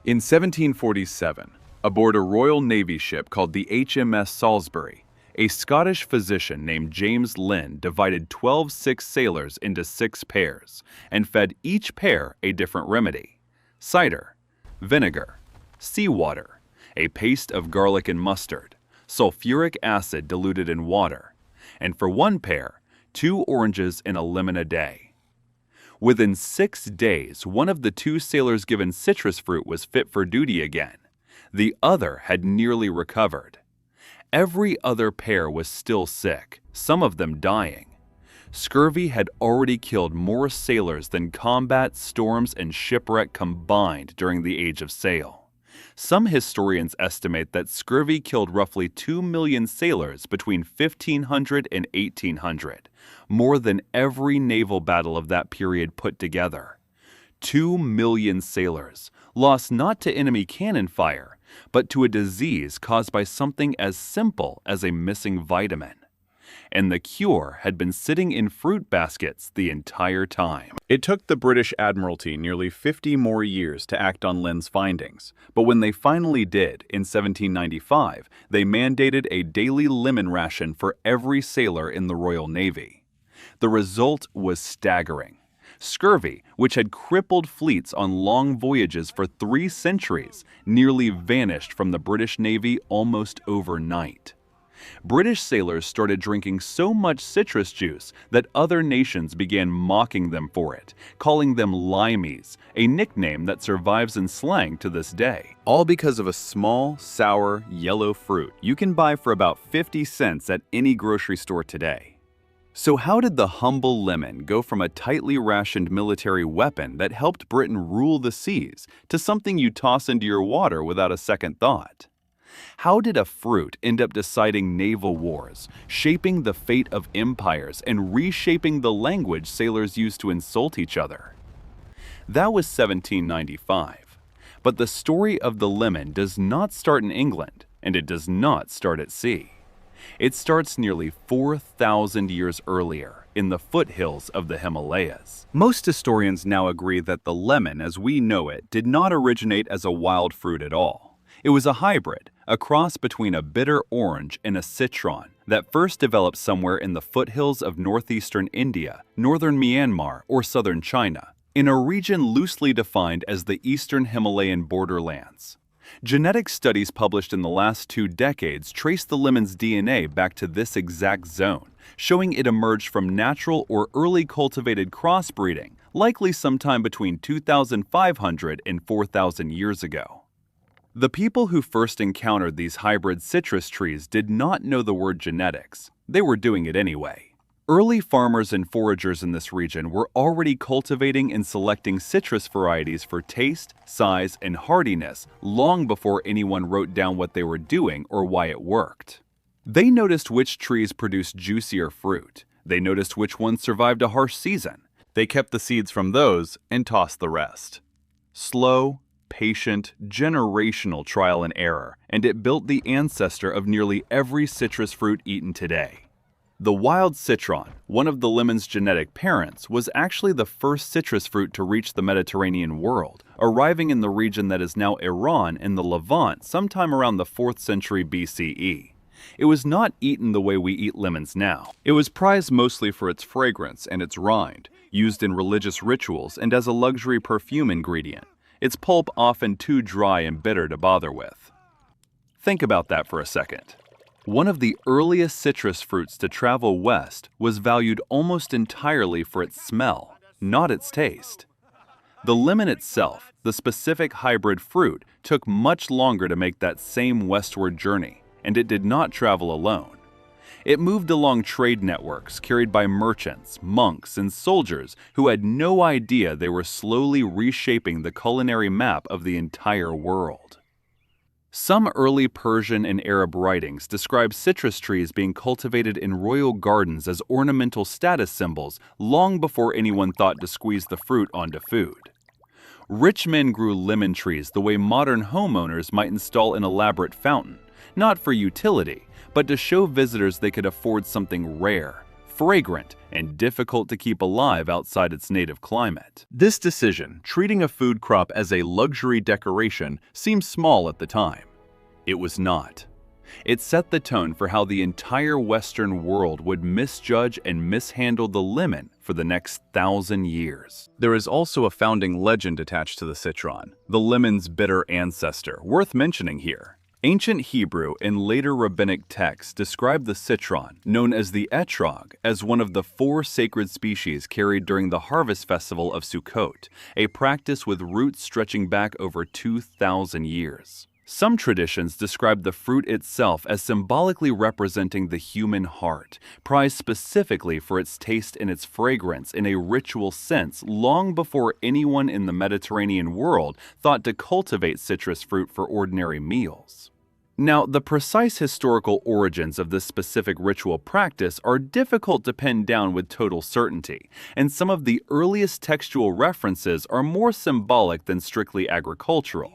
In 1747, aboard a Royal Navy ship called the HMS Salisbury, a Scottish physician named James Lind divided 12 sick sailors into 6 pairs and fed each pair a different remedy: cider, vinegar, seawater, a paste of garlic and mustard, sulfuric acid diluted in water, and for one pair, 2 oranges and a lemon a day. Within 6 days, one of the 2 sailors given citrus fruit was fit for duty again. The other had nearly recovered. Every other pair was still sick, some of them dying. Scurvy had already killed more sailors than combat, storms, and shipwreck combined during the Age of Sail. Some historians estimate that scurvy killed roughly 2 million sailors between 1500 and 1800, more than every naval battle of that period put together. 2 million sailors, lost not to enemy cannon fire, but to a disease caused by something as simple as a missing vitamin. And the cure had been sitting in fruit baskets the entire time. It took the British Admiralty nearly 50 more years to act on Lind's findings, but when they finally did, in 1795, they mandated a daily lemon ration for every sailor in the Royal Navy. The result was staggering. Scurvy, which had crippled fleets on long voyages for 3 centuries, nearly vanished from the British Navy almost overnight. British sailors started drinking so much citrus juice that other nations began mocking them for it, calling them Limeys, a nickname that survives in slang to this day. All because of a small, sour, yellow fruit you can buy for about 50 cents at any grocery store today. So how did the humble lemon go from a tightly rationed military weapon that helped Britain rule the seas to something you toss into your water without a second thought? How did a fruit end up deciding naval wars, shaping the fate of empires, and reshaping the language sailors used to insult each other? That was 1795. But the story of the lemon does not start in England, and it does not start at sea. It starts nearly 4,000 years earlier, in the foothills of the Himalayas. Most historians now agree that the lemon as we know it did not originate as a wild fruit at all. It was a hybrid, a cross between a bitter orange and a citron that first developed somewhere in the foothills of northeastern India, northern Myanmar, or southern China, in a region loosely defined as the eastern Himalayan borderlands. Genetic studies published in the last 2 decades trace the lemon's DNA back to this exact zone, showing it emerged from natural or early cultivated crossbreeding, likely sometime between 2,500 and 4,000 years ago. The people who first encountered these hybrid citrus trees did not know the word genetics. They were doing it anyway. Early farmers and foragers in this region were already cultivating and selecting citrus varieties for taste, size, and hardiness long before anyone wrote down what they were doing or why it worked. They noticed which trees produced juicier fruit. They noticed which ones survived a harsh season. They kept the seeds from those and tossed the rest. Slow, patient, generational trial and error, and it built the ancestor of nearly every citrus fruit eaten today. The wild citron, one of the lemon's genetic parents, was actually the first citrus fruit to reach the Mediterranean world, arriving in the region that is now Iran and the Levant sometime around the 4th century BCE. It was not eaten the way we eat lemons now. It was prized mostly for its fragrance and its rind, used in religious rituals and as a luxury perfume ingredient. Its pulp often too dry and bitter to bother with. Think about that for a second. One of the earliest citrus fruits to travel west was valued almost entirely for its smell, not its taste. The lemon itself, the specific hybrid fruit, took much longer to make that same westward journey, and it did not travel alone. It moved along trade networks carried by merchants, monks, and soldiers who had no idea they were slowly reshaping the culinary map of the entire world. Some early Persian and Arab writings describe citrus trees being cultivated in royal gardens as ornamental status symbols long before anyone thought to squeeze the fruit onto food. Rich men grew lemon trees the way modern homeowners might install an elaborate fountain, not for utility, but to show visitors they could afford something rare, fragrant, and difficult to keep alive outside its native climate. This decision, treating a food crop as a luxury decoration, seemed small at the time. It was not. It set the tone for how the entire Western world would misjudge and mishandle the lemon for the next 1,000 years. There is also a founding legend attached to the citron, the lemon's bitter ancestor, worth mentioning here. Ancient Hebrew and later rabbinic texts describe the citron, known as the etrog, as one of the 4 sacred species carried during the harvest festival of Sukkot, a practice with roots stretching back over 2,000 years. Some traditions describe the fruit itself as symbolically representing the human heart, prized specifically for its taste and its fragrance in a ritual sense long before anyone in the Mediterranean world thought to cultivate citrus fruit for ordinary meals. Now, the precise historical origins of this specific ritual practice are difficult to pin down with total certainty, and some of the earliest textual references are more symbolic than strictly agricultural.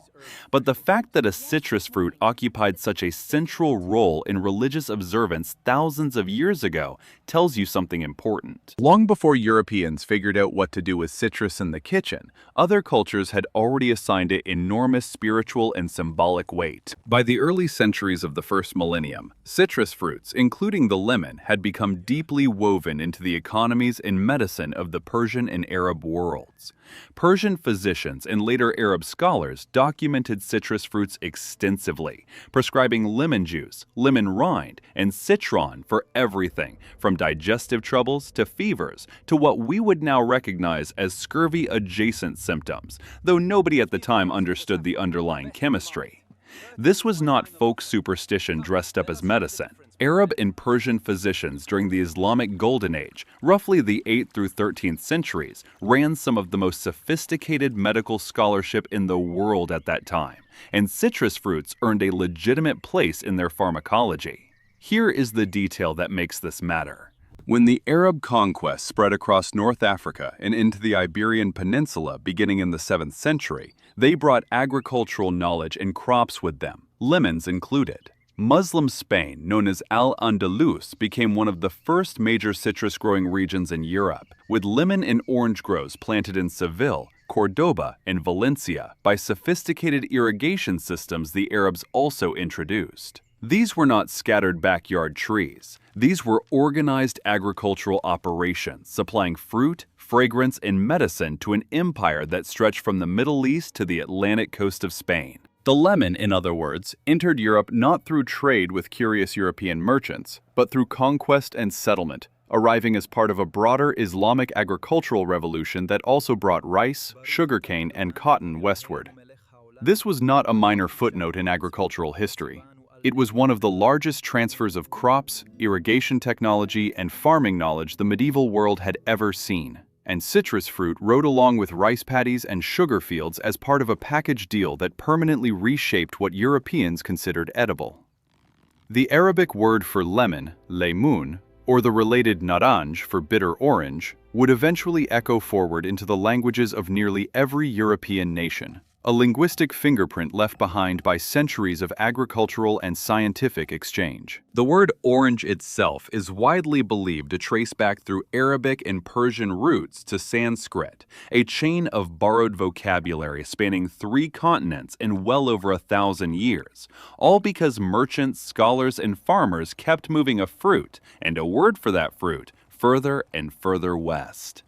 But the fact that a citrus fruit occupied such a central role in religious observance thousands of years ago tells you something important. Long before Europeans figured out what to do with citrus in the kitchen, other cultures had already assigned it enormous spiritual and symbolic weight. By the early centuries of the first millennium, citrus fruits, including the lemon, had become deeply woven into the economies and medicine of the Persian and Arab worlds. Persian physicians and later Arab scholars documented citrus fruits extensively, prescribing lemon juice, lemon rind, and citron for everything from digestive troubles to fevers to what we would now recognize as scurvy-adjacent symptoms, though nobody at the time understood the underlying chemistry. This was not folk superstition dressed up as medicine. Arab and Persian physicians during the Islamic Golden Age, roughly the 8th through 13th centuries, ran some of the most sophisticated medical scholarship in the world at that time, and citrus fruits earned a legitimate place in their pharmacology. Here is the detail that makes this matter. When the Arab conquest spread across North Africa and into the Iberian Peninsula beginning in the 7th century, they brought agricultural knowledge and crops with them, lemons included. Muslim Spain, known as Al-Andalus, became one of the first major citrus-growing regions in Europe, with lemon and orange groves planted in Seville, Cordoba, and Valencia by sophisticated irrigation systems the Arabs also introduced. These were not scattered backyard trees. These were organized agricultural operations, supplying fruit, fragrance, and medicine to an empire that stretched from the Middle East to the Atlantic coast of Spain. The lemon, in other words, entered Europe not through trade with curious European merchants, but through conquest and settlement, arriving as part of a broader Islamic agricultural revolution that also brought rice, sugarcane, and cotton westward. This was not a minor footnote in agricultural history. It was one of the largest transfers of crops, irrigation technology, and farming knowledge the medieval world had ever seen. And citrus fruit rode along with rice paddies and sugar fields as part of a package deal that permanently reshaped what Europeans considered edible. The Arabic word for lemon, laymun, or the related naranj for bitter orange, would eventually echo forward into the languages of nearly every European nation, a linguistic fingerprint left behind by centuries of agricultural and scientific exchange. The word orange itself is widely believed to trace back through Arabic and Persian roots to Sanskrit, a chain of borrowed vocabulary spanning 3 continents and well over 1,000 years, all because merchants, scholars, and farmers kept moving a fruit, and a word for that fruit, further and further west.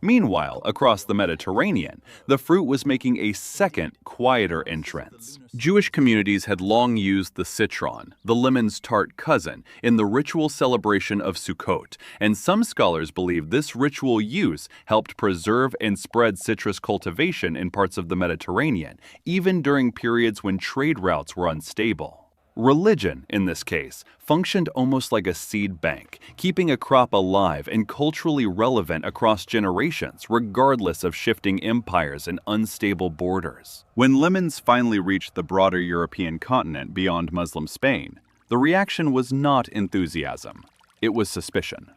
Meanwhile, across the Mediterranean, the fruit was making a second, quieter entrance. Jewish communities had long used the citron, the lemon's tart cousin, in the ritual celebration of Sukkot, and some scholars believe this ritual use helped preserve and spread citrus cultivation in parts of the Mediterranean, even during periods when trade routes were unstable. Religion, in this case, functioned almost like a seed bank, keeping a crop alive and culturally relevant across generations, regardless of shifting empires and unstable borders. When lemons finally reached the broader European continent beyond Muslim Spain, the reaction was not enthusiasm. It was suspicion.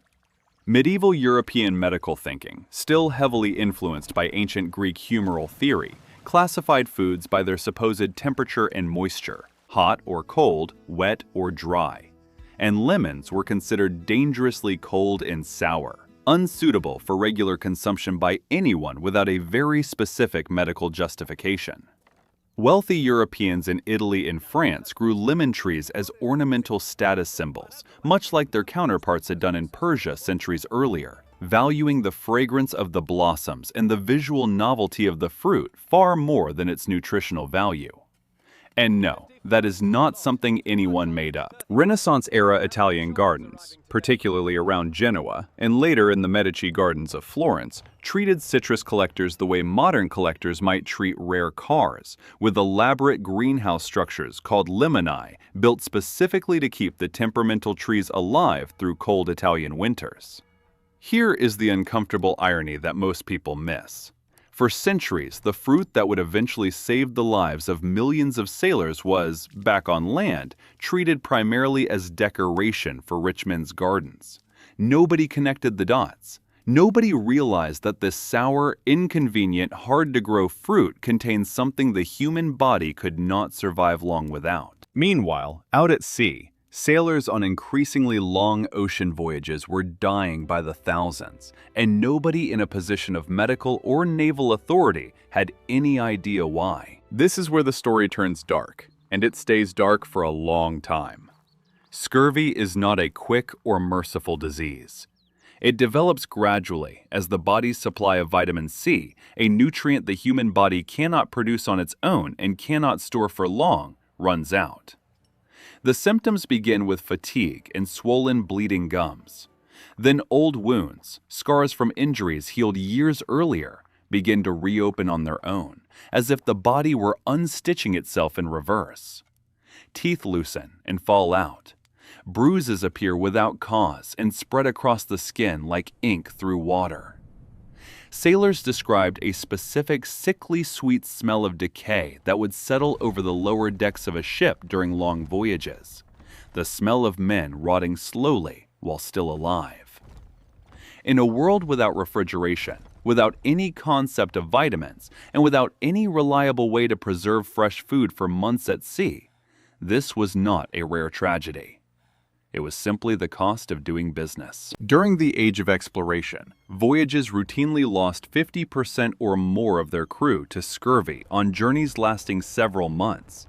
Medieval European medical thinking, still heavily influenced by ancient Greek humoral theory, classified foods by their supposed temperature and moisture, hot or cold, wet or dry. and lemons were considered dangerously cold and sour, unsuitable for regular consumption by anyone without a very specific medical justification. Wealthy Europeans in Italy and France grew lemon trees as ornamental status symbols, much like their counterparts had done in Persia centuries earlier, valuing the fragrance of the blossoms and the visual novelty of the fruit far more than its nutritional value. And no, that is not something anyone made up. Renaissance-era Italian gardens, particularly around Genoa and later in the Medici gardens of Florence, treated citrus collectors the way modern collectors might treat rare cars, with elaborate greenhouse structures called limenae, built specifically to keep the temperamental trees alive through cold Italian winters. Here is the uncomfortable irony that most people miss. For centuries, the fruit that would eventually save the lives of millions of sailors was, back on land, treated primarily as decoration for rich men's gardens. Nobody connected the dots. Nobody realized that this sour, inconvenient, hard-to-grow fruit contains something the human body could not survive long without. Meanwhile, out at sea, sailors on increasingly long ocean voyages were dying by the thousands, and nobody in a position of medical or naval authority had any idea why. This is where the story turns dark, and it stays dark for a long time. Scurvy is not a quick or merciful disease. It develops gradually as the body's supply of vitamin C, a nutrient the human body cannot produce on its own and cannot store for long, runs out. The symptoms begin with fatigue and swollen, bleeding gums. Then old wounds, scars from injuries healed years earlier, begin to reopen on their own, as if the body were unstitching itself in reverse. Teeth loosen and fall out. Bruises appear without cause and spread across the skin like ink through water. Sailors described a specific sickly sweet smell of decay that would settle over the lower decks of a ship during long voyages. The smell of men rotting slowly while still alive. In a world without refrigeration, without any concept of vitamins, and without any reliable way to preserve fresh food for months at sea, this was not a rare tragedy. It was simply the cost of doing business. During the Age of Exploration, voyages routinely lost 50% or more of their crew to scurvy on journeys lasting several months.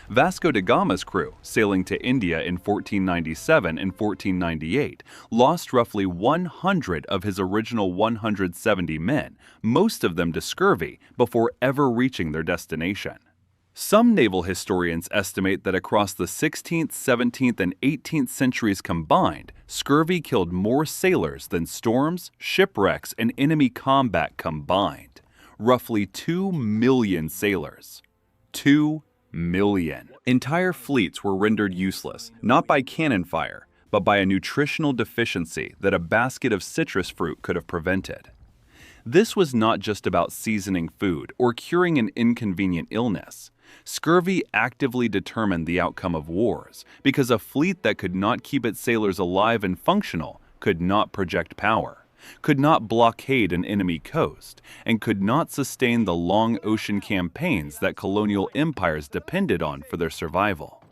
Vasco da Gama's crew, sailing to India in 1497 and 1498, lost roughly 100 of his original 170 men, most of them to scurvy, before ever reaching their destination. Some naval historians estimate that across the 16th, 17th, and 18th centuries combined, scurvy killed more sailors than storms, shipwrecks, and enemy combat combined. Roughly 2 million sailors. 2 million. Entire fleets were rendered useless, not by cannon fire, but by a nutritional deficiency that a basket of citrus fruit could have prevented. This was not just about seasoning food or curing an inconvenient illness. Scurvy actively determined the outcome of wars, because a fleet that could not keep its sailors alive and functional could not project power, could not blockade an enemy coast, and could not sustain the long ocean campaigns that colonial empires depended on for their survival.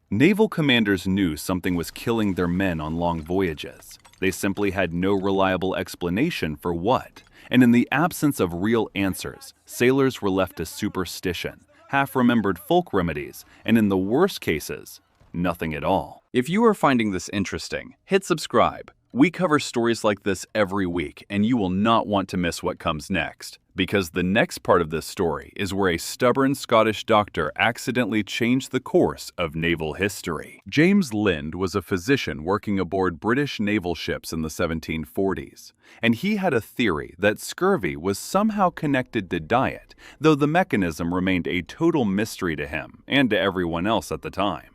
Naval commanders knew something was killing their men on long voyages. They simply had no reliable explanation for what, and in the absence of real answers, sailors were left to superstition, half-remembered folk remedies, and in the worst cases, nothing at all. If you are finding this interesting, hit subscribe. We cover stories like this every week, and you will not want to miss what comes next, because the next part of this story is where a stubborn Scottish doctor accidentally changed the course of naval history. James Lind was a physician working aboard British naval ships in the 1740s, and he had a theory that scurvy was somehow connected to diet, though the mechanism remained a total mystery to him and to everyone else at the time.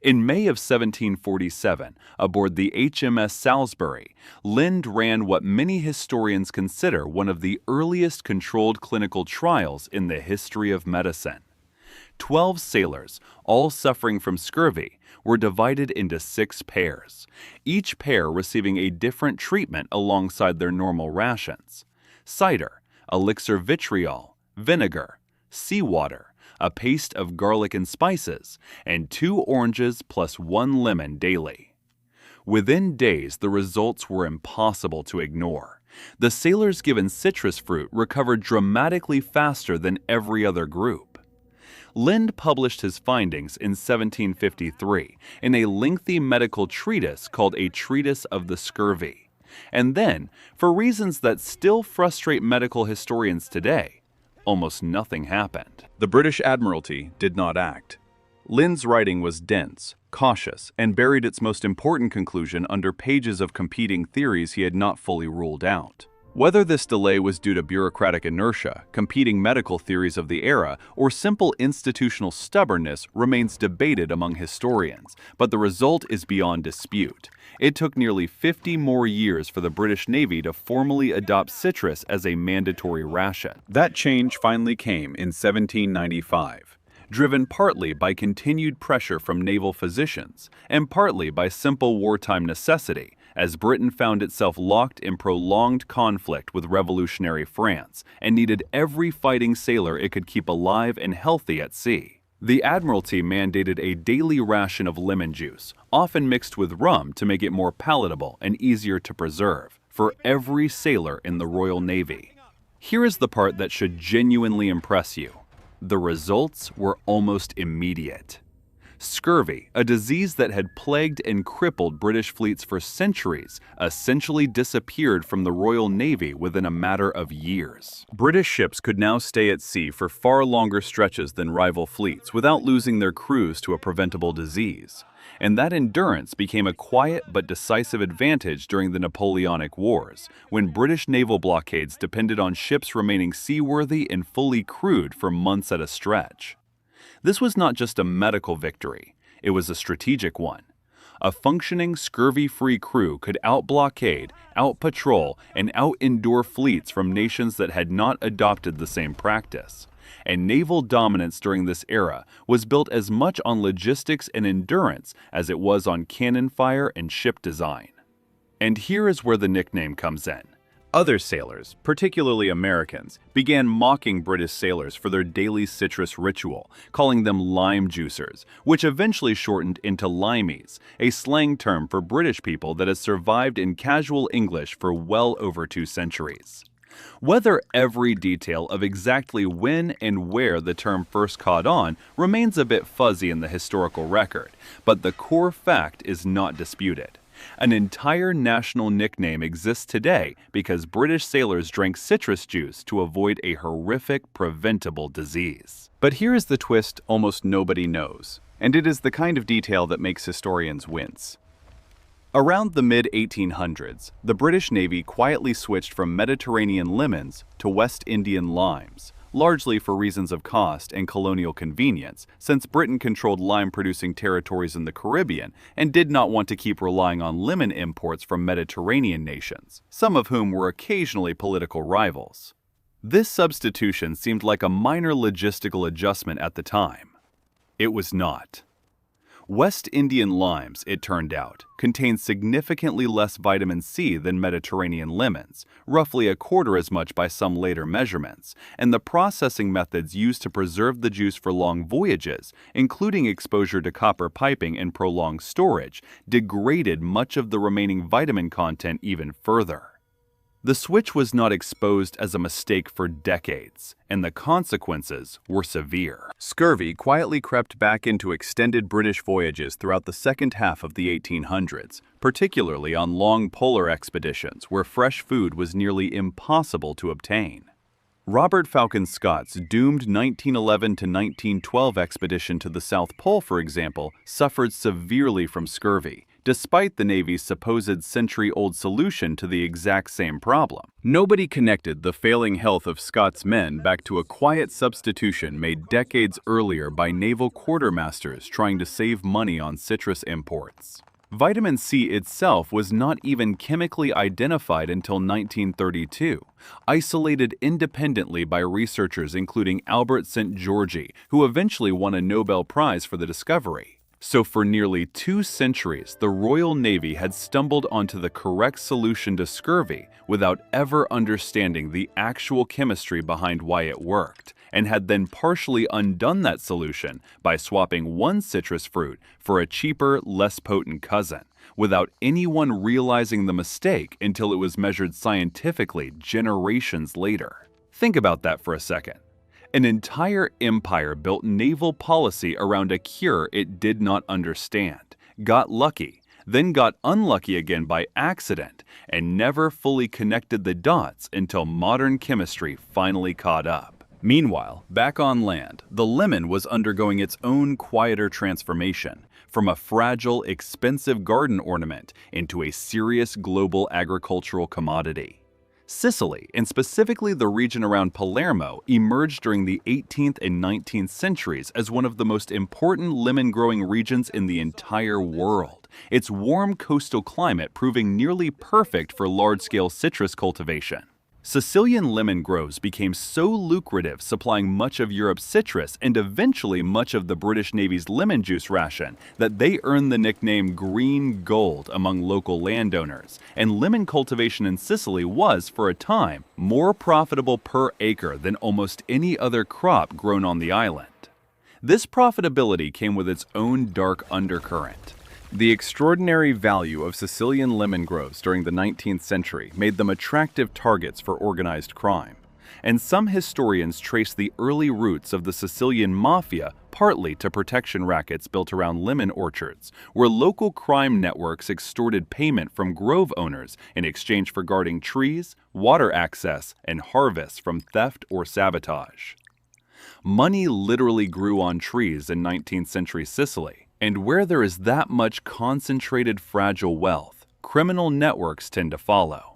In May of 1747, aboard the HMS Salisbury, Lind ran what many historians consider one of the earliest controlled clinical trials in the history of medicine. 12 sailors, all suffering from scurvy, were divided into 6 pairs, each pair receiving a different treatment alongside their normal rations: cider, elixir vitriol, vinegar, seawater, a paste of garlic and spices, and 2 oranges plus 1 lemon daily. Within days, the results were impossible to ignore. The sailors given citrus fruit recovered dramatically faster than every other group. Lind published his findings in 1753 in a lengthy medical treatise called A Treatise of the Scurvy. And then, for reasons that still frustrate medical historians today, almost nothing happened. The British Admiralty did not act. Lind's writing was dense, cautious, and buried its most important conclusion under pages of competing theories he had not fully ruled out. Whether this delay was due to bureaucratic inertia, competing medical theories of the era, or simple institutional stubbornness remains debated among historians, but the result is beyond dispute. It took nearly 50 more years for the British Navy to formally adopt citrus as a mandatory ration. That change finally came in 1795. Driven partly by continued pressure from naval physicians, and partly by simple wartime necessity, as Britain found itself locked in prolonged conflict with revolutionary France and needed every fighting sailor it could keep alive and healthy at sea. The Admiralty mandated a daily ration of lemon juice, often mixed with rum to make it more palatable and easier to preserve, for every sailor in the Royal Navy. Here is the part that should genuinely impress you. The results were almost immediate. Scurvy, a disease that had plagued and crippled British fleets for centuries, essentially disappeared from the Royal Navy within a matter of years. British ships could now stay at sea for far longer stretches than rival fleets without losing their crews to a preventable disease. And that endurance became a quiet but decisive advantage during the Napoleonic Wars, when British naval blockades depended on ships remaining seaworthy and fully crewed for months at a stretch. This was not just a medical victory, it was a strategic one. A functioning, scurvy-free crew could out-blockade, out-patrol, and out-endure fleets from nations that had not adopted the same practice. And naval dominance during this era was built as much on logistics and endurance as it was on cannon fire and ship design. And here is where the nickname comes in. Other sailors, particularly Americans, began mocking British sailors for their daily citrus ritual, calling them lime juicers, which eventually shortened into Limeys, a slang term for British people that has survived in casual English for well over 2 centuries. Whether every detail of exactly when and where the term first caught on remains a bit fuzzy in the historical record, but the core fact is not disputed. An entire national nickname exists today because British sailors drank citrus juice to avoid a horrific, preventable disease. But here is the twist almost nobody knows, and it is the kind of detail that makes historians wince. Around the mid-1800s, the British Navy quietly switched from Mediterranean lemons to West Indian limes, largely for reasons of cost and colonial convenience, since Britain controlled lime-producing territories in the Caribbean and did not want to keep relying on lemon imports from Mediterranean nations, some of whom were occasionally political rivals. This substitution seemed like a minor logistical adjustment at the time. It was not. West Indian limes, it turned out, contained significantly less vitamin C than Mediterranean lemons, roughly a quarter as much by some later measurements, and the processing methods used to preserve the juice for long voyages, including exposure to copper piping and prolonged storage, degraded much of the remaining vitamin content even further. The switch was not exposed as a mistake for decades, and the consequences were severe. Scurvy quietly crept back into extended British voyages throughout the second half of the 1800s, particularly on long polar expeditions where fresh food was nearly impossible to obtain. Robert Falcon Scott's doomed 1911 to 1912 expedition to the South Pole, for example, suffered severely from scurvy, despite the Navy's supposed century-old solution to the exact same problem. Nobody connected the failing health of Scott's men back to a quiet substitution made decades earlier by naval quartermasters trying to save money on citrus imports. Vitamin C itself was not even chemically identified until 1932, isolated independently by researchers including Albert St. Georgi, who eventually won a Nobel Prize for the discovery. So for nearly 2 centuries, the Royal Navy had stumbled onto the correct solution to scurvy without ever understanding the actual chemistry behind why it worked, and had then partially undone that solution by swapping one citrus fruit for a cheaper, less potent cousin, without anyone realizing the mistake until it was measured scientifically generations later. Think about that for a second. An entire empire built naval policy around a cure it did not understand, got lucky, then got unlucky again by accident, and never fully connected the dots until modern chemistry finally caught up. Meanwhile, back on land, the lemon was undergoing its own quieter transformation, from a fragile, expensive garden ornament into a serious global agricultural commodity. Sicily, and specifically the region around Palermo, emerged during the 18th and 19th centuries as one of the most important lemon-growing regions in the entire world, its warm coastal climate proving nearly perfect for large-scale citrus cultivation. Sicilian lemon groves became so lucrative, supplying much of Europe's citrus and eventually much of the British Navy's lemon juice ration, that they earned the nickname green gold among local landowners, and lemon cultivation in Sicily was, for a time, more profitable per acre than almost any other crop grown on the island. This profitability came with its own dark undercurrent. The extraordinary value of Sicilian lemon groves during the 19th century made them attractive targets for organized crime, and some historians trace the early roots of the Sicilian Mafia partly to protection rackets built around lemon orchards, where local crime networks extorted payment from grove owners in exchange for guarding trees, water access, and harvests from theft or sabotage. Money literally grew on trees in 19th century Sicily. And where there is that much concentrated fragile wealth, criminal networks tend to follow.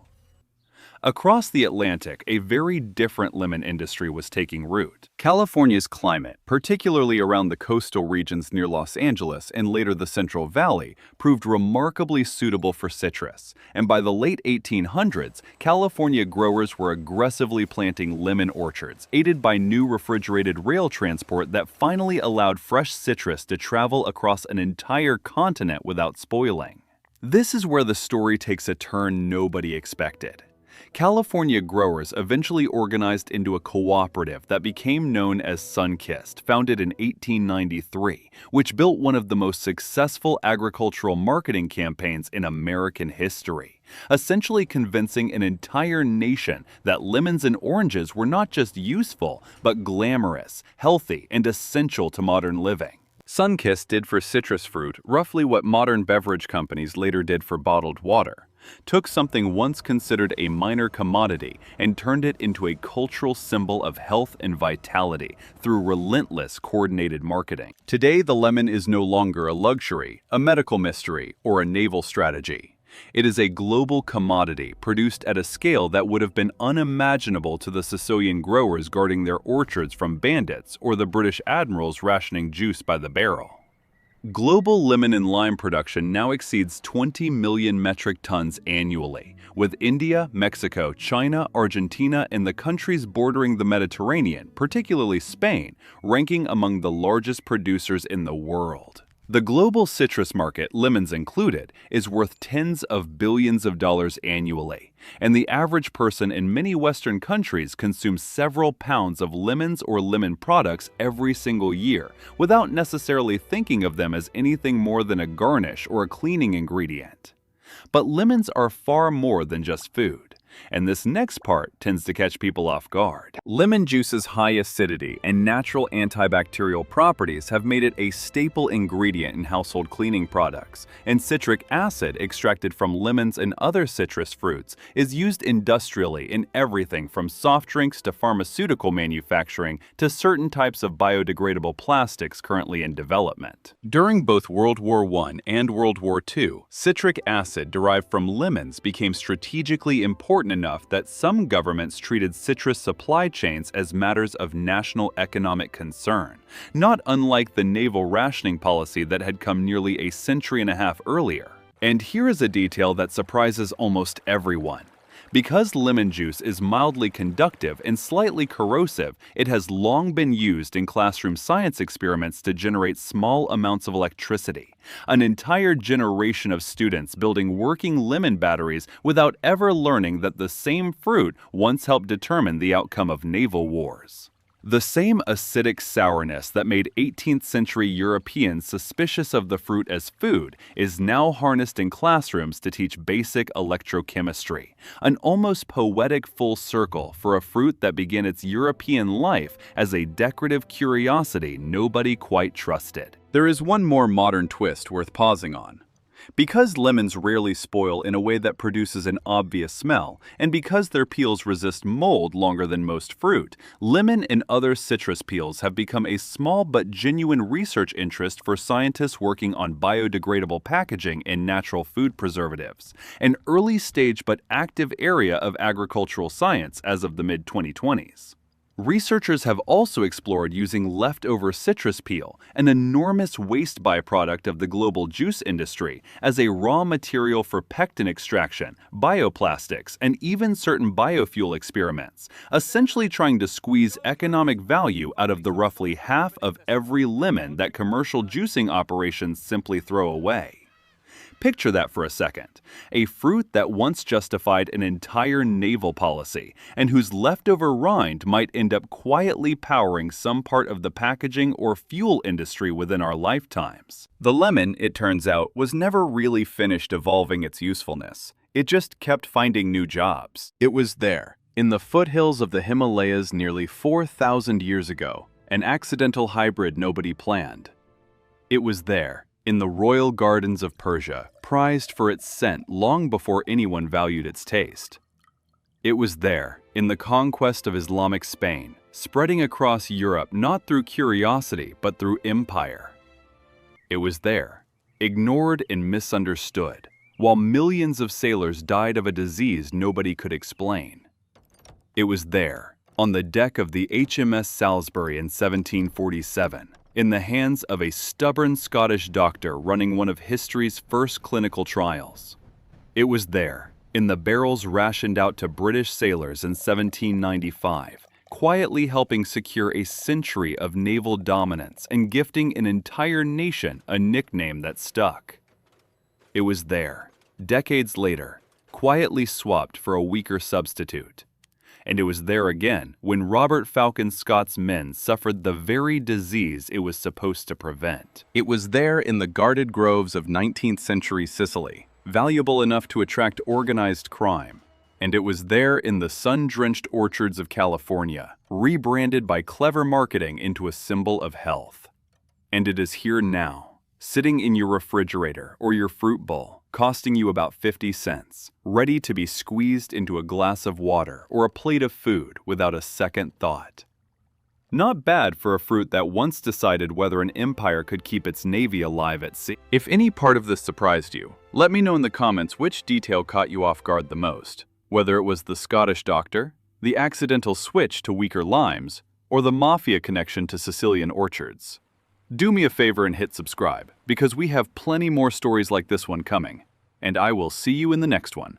Across the Atlantic, a very different lemon industry was taking root. California's climate, particularly around the coastal regions near Los Angeles and later the Central Valley, proved remarkably suitable for citrus, and by the late 1800s, California growers were aggressively planting lemon orchards, aided by new refrigerated rail transport that finally allowed fresh citrus to travel across an entire continent without spoiling. This is where the story takes a turn nobody expected. California growers eventually organized into a cooperative that became known as Sunkist, founded in 1893, which built one of the most successful agricultural marketing campaigns in American history, essentially convincing an entire nation that lemons and oranges were not just useful, but glamorous, healthy, and essential to modern living. Sunkist did for citrus fruit roughly what modern beverage companies later did for bottled water. Took something once considered a minor commodity and turned it into a cultural symbol of health and vitality through relentless coordinated marketing. Today, the lemon is no longer a luxury, a medical mystery, or a naval strategy. It is a global commodity produced at a scale that would have been unimaginable to the Sicilian growers guarding their orchards from bandits or the British admirals rationing juice by the barrel. Global lemon and lime production now exceeds 20 million metric tons annually, with India, Mexico, China, Argentina, and the countries bordering the Mediterranean, particularly Spain, ranking among the largest producers in the world. The global citrus market, lemons included, is worth tens of billions of dollars annually, and the average person in many Western countries consumes several pounds of lemons or lemon products every single year, without necessarily thinking of them as anything more than a garnish or a cleaning ingredient. But lemons are far more than just food. And this next part tends to catch people off guard. Lemon juice's high acidity and natural antibacterial properties have made it a staple ingredient in household cleaning products, and citric acid extracted from lemons and other citrus fruits is used industrially in everything from soft drinks to pharmaceutical manufacturing to certain types of biodegradable plastics currently in development. During both World War I and World War II, citric acid derived from lemons became strategically important enough that some governments treated citrus supply chains as matters of national economic concern, not unlike the naval rationing policy that had come nearly a century and a half earlier. And here is a detail that surprises almost everyone. Because lemon juice is mildly conductive and slightly corrosive, it has long been used in classroom science experiments to generate small amounts of electricity. An entire generation of students building working lemon batteries without ever learning that the same fruit once helped determine the outcome of naval wars. The same acidic sourness that made 18th century Europeans suspicious of the fruit as food is now harnessed in classrooms to teach basic electrochemistry, an almost poetic full circle for a fruit that began its European life as a decorative curiosity nobody quite trusted. There is one more modern twist worth pausing on. Because lemons rarely spoil in a way that produces an obvious smell, and because their peels resist mold longer than most fruit, lemon and other citrus peels have become a small but genuine research interest for scientists working on biodegradable packaging and natural food preservatives, an early-stage but active area of agricultural science as of the mid-2020s. Researchers have also explored using leftover citrus peel, an enormous waste byproduct of the global juice industry, as a raw material for pectin extraction, bioplastics, and even certain biofuel experiments, essentially trying to squeeze economic value out of the roughly half of every lemon that commercial juicing operations simply throw away. Picture that for a second. A fruit that once justified an entire naval policy, and whose leftover rind might end up quietly powering some part of the packaging or fuel industry within our lifetimes. The lemon, it turns out, was never really finished evolving its usefulness. It just kept finding new jobs. It was there, in the foothills of the Himalayas nearly 4,000 years ago, an accidental hybrid nobody planned. It was there, in the royal gardens of Persia, prized for its scent long before anyone valued its taste. It was there, in the conquest of Islamic Spain, spreading across Europe not through curiosity but through empire. It was there, ignored and misunderstood, while millions of sailors died of a disease nobody could explain. It was there, on the deck of the HMS Salisbury in 1747, in the hands of a stubborn Scottish doctor running one of history's first clinical trials. It was there, in the barrels rationed out to British sailors in 1795, quietly helping secure a century of naval dominance and gifting an entire nation a nickname that stuck. It was there, decades later, quietly swapped for a weaker substitute. And it was there again when Robert Falcon Scott's men suffered the very disease it was supposed to prevent. It was there in the guarded groves of 19th century Sicily, valuable enough to attract organized crime. And it was there in the sun-drenched orchards of California, rebranded by clever marketing into a symbol of health. And it is here now, sitting in your refrigerator or your fruit bowl, costing you about 50 cents, ready to be squeezed into a glass of water or a plate of food without a second thought. Not bad for a fruit that once decided whether an empire could keep its navy alive at sea. If any part of this surprised you, let me know in the comments which detail caught you off guard the most, whether it was the Scottish doctor, the accidental switch to weaker limes, or the Mafia connection to Sicilian orchards. Do me a favor and hit subscribe, because we have plenty more stories like this one coming, and I will see you in the next one.